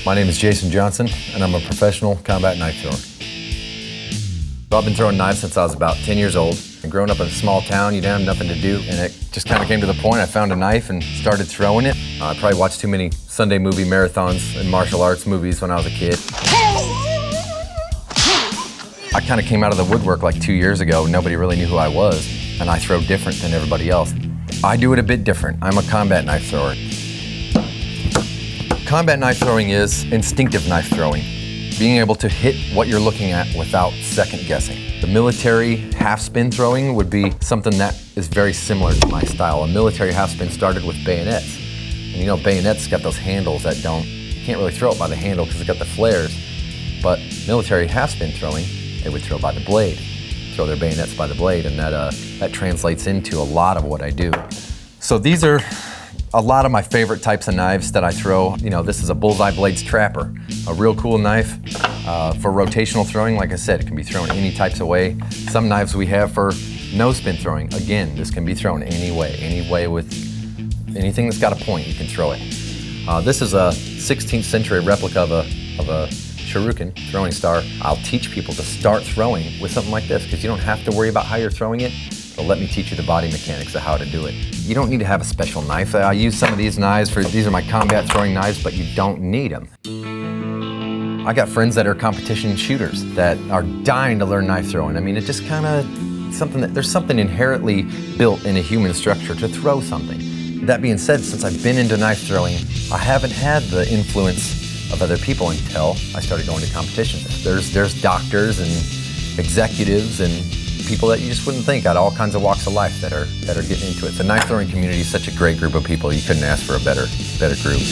My name is Jason Johnson, and I'm a professional combat knife thrower. I've been throwing knives since I was about 10 years old. And growing up in a small town, you didn't have nothing to do, and it just kind of came to the point I found a knife and started throwing it. I probably watched too many Sunday movie marathons and martial arts movies when I was a kid. I kind of came out of the woodwork like 2 years ago. Nobody really knew who I was, and I throw different than everybody else. I do it a bit different. I'm a combat knife thrower. Combat knife throwing is instinctive knife throwing, being able to hit what you're looking at without second guessing. The military half spin throwing would be something that is very similar to my style. A military half spin started with bayonets. And you know, bayonets got those handles that you can't really throw it by the handle because it's got the flares. But military half spin throwing, they would throw by the blade, throw their bayonets by the blade, and that translates into a lot of what I do. So these are a lot of my favorite types of knives that I throw. You know, this is a Bullseye Blades Trapper, a real cool knife for rotational throwing. Like I said, it can be thrown any types of way. Some knives we have for no spin throwing. Again, this can be thrown any way with anything that's got a point, you can throw it. This is a 16th century replica of a Shuriken throwing star. I'll teach people to start throwing with something like this because you don't have to worry about how you're throwing it. So let me teach you the body mechanics of how to do it. You don't need to have a special knife. I use some of these knives these are my combat throwing knives, but you don't need them. I got friends that are competition shooters that are dying to learn knife throwing. I mean, it just kind of there's something inherently built in a human structure to throw something. That being said, since I've been into knife throwing, I haven't had the influence of other people until I started going to competitions. There's doctors and executives and people that you just wouldn't think out of all kinds of walks of life that are getting into it. The knife throwing community is such a great group of people. You couldn't ask for a better group.